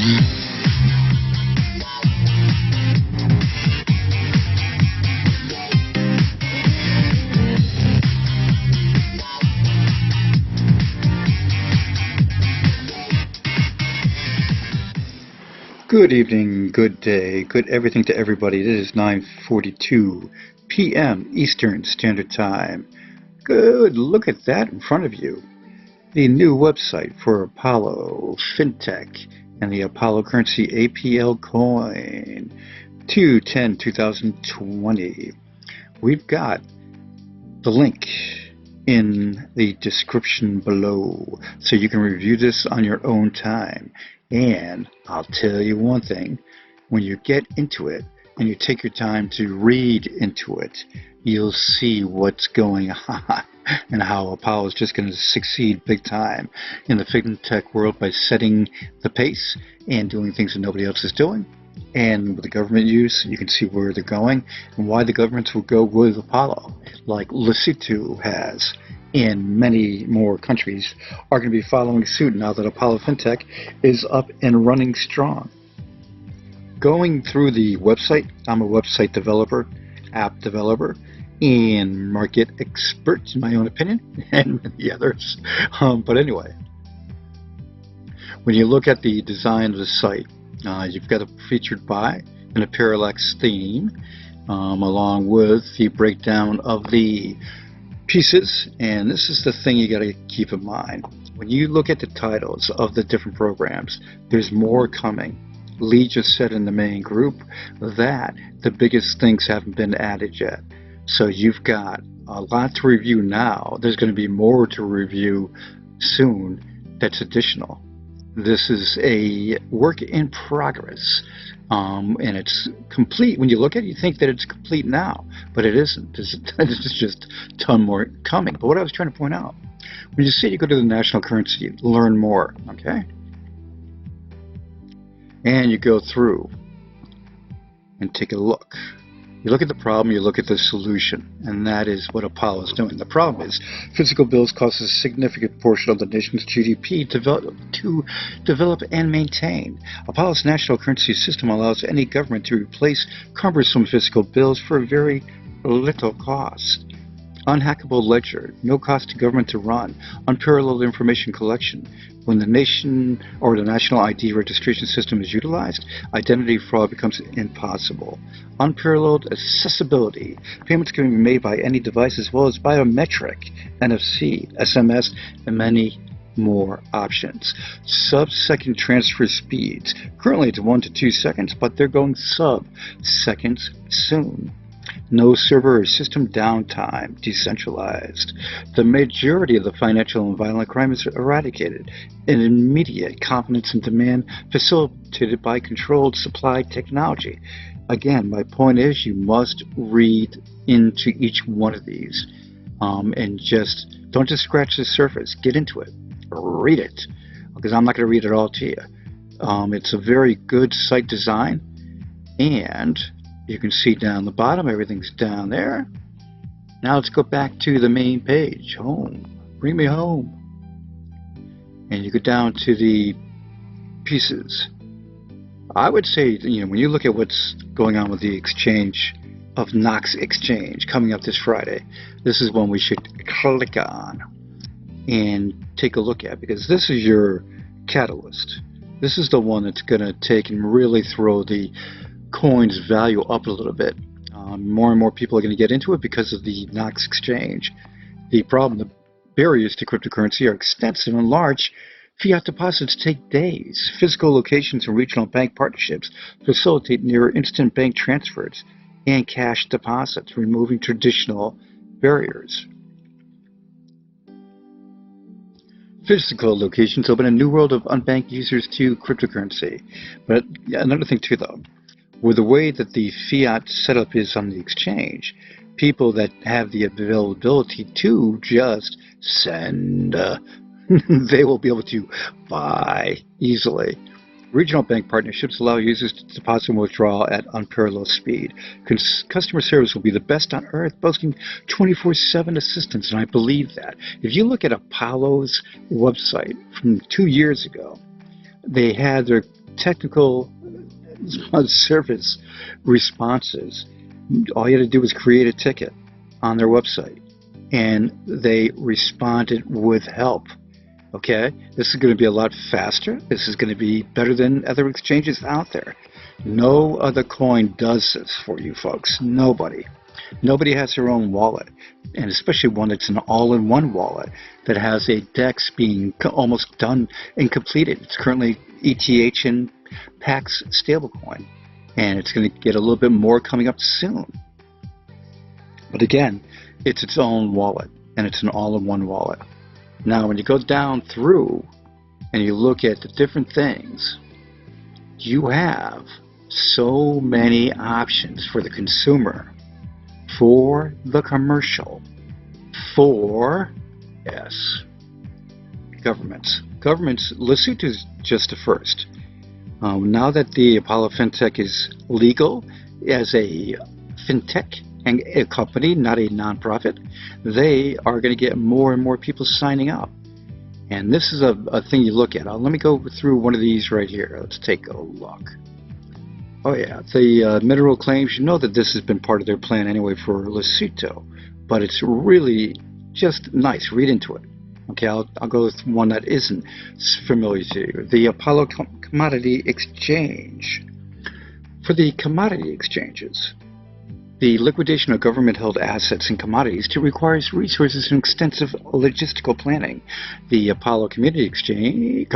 Good evening, good day, good everything to everybody. It is 9:42 p.m. Eastern Standard Time. Good, look at that in front of you. The new website for Apollo Fintech and the Apollo currency APL coin 2/10/2020. We've got the link in the description below so you can review this on your own time. And I'll tell you one thing, when you get into it and you take your time to read into it, you'll see what's going on and how Apollo is just going to succeed big time in the fintech world by setting the pace and doing things that nobody else is doing. And with the government use, you can see where they're going and why the governments will go with Apollo, like Lesotho has. And many more countries are going to be following suit now that Apollo Fintech is up and running strong. Going through the website, I'm a website developer, app developer, and market expert in my own opinion, and many others. But anyway, when you look at the design of the site, you've got a featured by and a parallax theme, along with the breakdown of the pieces. And this is the thing you got to keep in mind. When you look at the titles of the different programs, there's more coming. Lee just said in the main group that the biggest things haven't been added yet. So you've got a lot to review now. There's going to be more to review soon that's additional. This is a work in progress. And it's complete. When you look at it, you think that it's complete now, but it isn't. There's just a ton more coming. But what I was trying to point out, when you see it, you go to the national currency, learn more, okay? And you go through and take a look. You look at the problem, you look at the solution, and that is what Apollo is doing. The problem is physical bills cost a significant portion of the nation's GDP to develop and maintain. Apollo's national currency system allows any government to replace cumbersome physical bills for very little cost. Unhackable ledger, no cost to government to run, unparalleled information collection. When the nation or the national ID registration system is utilized, identity fraud becomes impossible. Unparalleled accessibility. Payments can be made by any device as well as biometric, NFC, SMS, and many more options. Sub-second transfer speeds. Currently it's 1 to 2 seconds, but they're going sub-seconds soon. No server or system downtime, decentralized. The majority of the financial and violent crime is eradicated. An immediate confidence and demand facilitated by controlled supply technology. Again, my point is you must read into each one of these. And don't just scratch the surface. Get into it. Read it. Because I'm not going to read it all to you. It's a very good site design. And you can see down the bottom, everything's down there. Now let's go back to the main page. Home. Bring me home. And you go down to the pieces. I would say, when you look at what's going on with the exchange of Knox Exchange coming up this Friday, this is one we should click on and take a look at, because this is your catalyst. This is the one that's going to take and really throw the coin's value up a little bit. More and more people are going to get into it because of the Knox Exchange. The barriers to cryptocurrency are extensive and large. Fiat deposits take days. Physical locations and regional bank partnerships facilitate near instant bank transfers and cash deposits, removing traditional barriers. Physical locations open a new world of unbanked users to cryptocurrency. But another thing too, though, with the way that the fiat setup is on the exchange, people that have the availability to just send, they will be able to buy easily. Regional bank partnerships allow users to deposit and withdraw at unparalleled speed. Customer service will be the best on earth, boasting 24/7 assistance, and I believe that. If you look at Apollo's website from 2 years ago, they had their technical service responses. All you had to do was create a ticket on their website, and they responded with help. Okay, this is going to be a lot faster. This is going to be better than other exchanges out there. No other coin does this for you folks. Nobody. Nobody has their own wallet, and especially one that's an all-in-one wallet that has a DEX being almost done and completed. It's currently ETH and PAX stablecoin, and it's going to get a little bit more coming up soon. But again, it's its own wallet, and it's an all-in-one wallet. Now, when you go down through and you look at the different things, you have so many options for the consumer, for the commercial, for, yes, governments. Lesotho is just the first. Now that the Apollo Fintech is legal as a Fintech and a company, not a nonprofit, they are going to get more and more people signing up. And this is a thing you look at. Let me go through one of these right here. Let's take a look. Oh yeah, the mineral claims, you know that this has been part of their plan anyway for Lesotho, but it's really just nice. Read into it. Okay, I'll go with one that isn't familiar to you. The Apollo Commodity Exchange. For the commodity exchanges, the liquidation of government-held assets and commodities requires resources and extensive logistical planning. The Apollo Commodity Exchange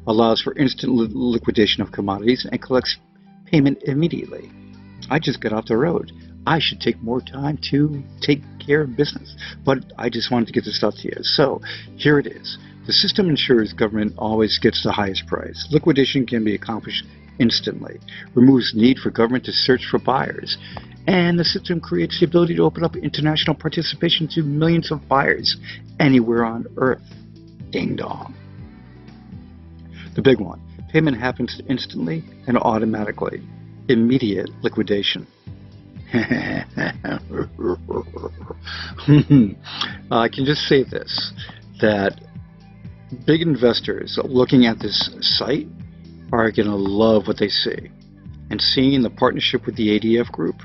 allows for instant liquidation of commodities and collects payment immediately. I just got off the road. I should take more time to take care of business, but I just wanted to get this out to you. So here it is. The system ensures government always gets the highest price. Liquidation can be accomplished instantly, removes need for government to search for buyers, and the system creates the ability to open up international participation to millions of buyers anywhere on Earth. Ding dong. The big one, payment happens instantly and automatically. Immediate liquidation. I can just say this, that big investors looking at this site are going to love what they see. And seeing the partnership with the ADF group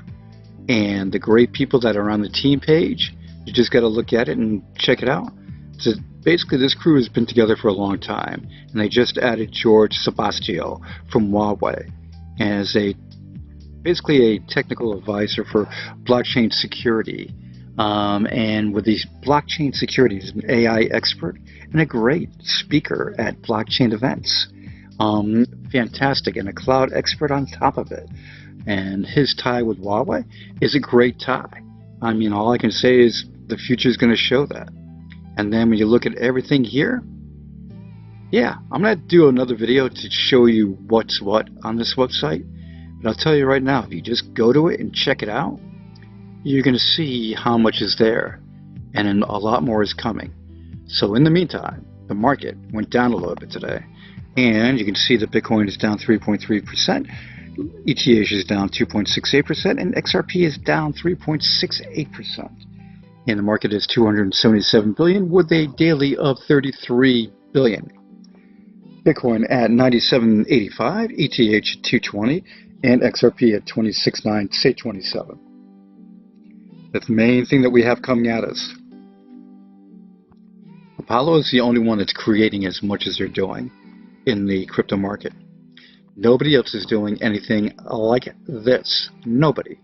and the great people that are on the team page, you just got to look at it and check it out. So basically, this crew has been together for a long time, and they just added George Sebastio from Huawei as basically a technical advisor for blockchain security. And with these blockchain security, he's an AI expert and a great speaker at blockchain events. Fantastic, and a cloud expert on top of it. And his tie with Huawei is a great tie. I mean, all I can say is the future is going to show that. And then when you look at everything here, yeah, I'm going to do another video to show you what's what on this website. But I'll tell you right now, if you just go to it and check it out, you're going to see how much is there, and a lot more is coming. So in the meantime, the market went down a little bit today, and you can see that Bitcoin is down 3.3%, ETH is down 2.68%, and XRP is down 3.68%. And the market is 277 billion with a daily of 33 billion. Bitcoin at 97.85, ETH at 220, and XRP at 26.9, say 27. That's the main thing that we have coming at us. Apollo is the only one that's creating as much as they're doing in the crypto market. Nobody else is doing anything like this. Nobody.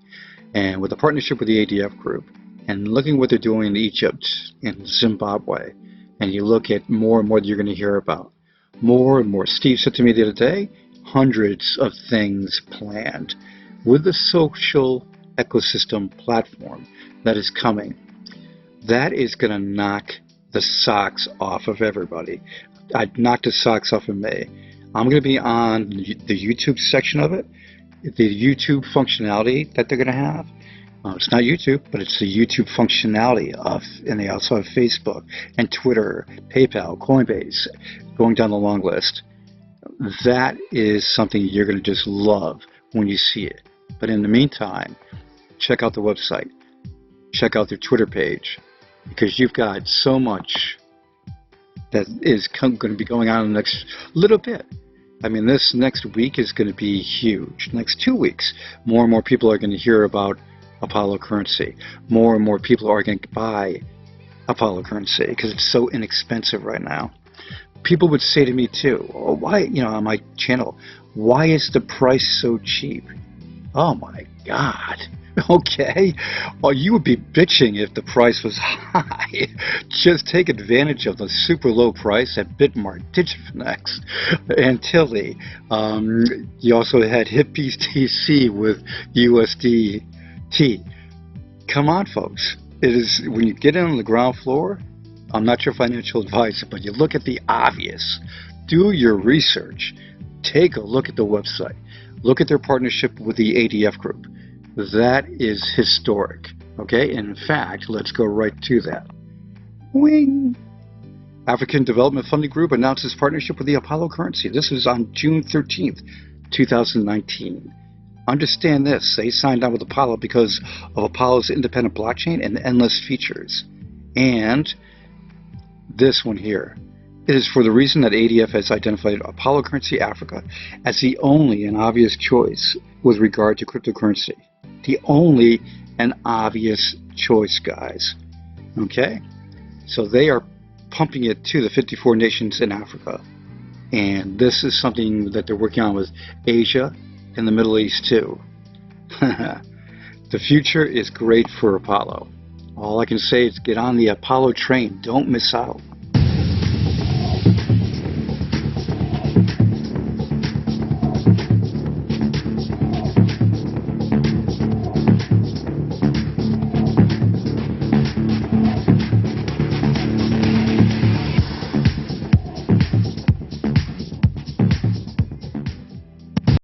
And with a partnership with the ADF group, and looking what they're doing in Egypt and Zimbabwe, and you look at more and more that you're going to hear about. More and more. Steve said to me the other day, hundreds of things planned with the social ecosystem platform that is coming. That is going to knock the socks off of everybody. I'd knock the socks off of me. I'm going to be on the YouTube section of it, the YouTube functionality that they're going to have. It's not YouTube, but it's the YouTube functionality of, and they also have Facebook and Twitter, PayPal, Coinbase, going down the long list. That is something you're going to just love when you see it. But in the meantime, check out the website. Check out their Twitter page, because you've got so much that is going to be going on in the next little bit. I mean, this next week is going to be huge. Next 2 weeks, more and more people are going to hear about Apollo currency. More and more people are going to buy Apollo currency because it's so inexpensive right now. People would say to me too, oh, why, on my channel, why is the price so cheap? Oh my God. Okay. Well, you would be bitching if the price was high. Just take advantage of the super low price at Bitmart, Digifinex, and Tilly. You also had HipBTC with USDT. Come on, folks. It is when you get in on the ground floor. I'm not your financial advisor, but you look at the obvious. Do your research. Take a look at the website. Look at their partnership with the ADF group. That is historic. Okay, in fact, let's go right to that. Wing! African Development Funding Group announces partnership with the Apollo currency. This is on June 13th, 2019. Understand this, they signed on with Apollo because of Apollo's independent blockchain and endless features. And this one here. It is for the reason that ADF has identified Apollo Currency Africa as the only and obvious choice with regard to cryptocurrency. The only and obvious choice, guys. Okay? So they are pumping it to the 54 nations in Africa. And this is something that they're working on with Asia and the Middle East too. The future is great for Apollo. All I can say is get on the Apollo train. Don't miss out.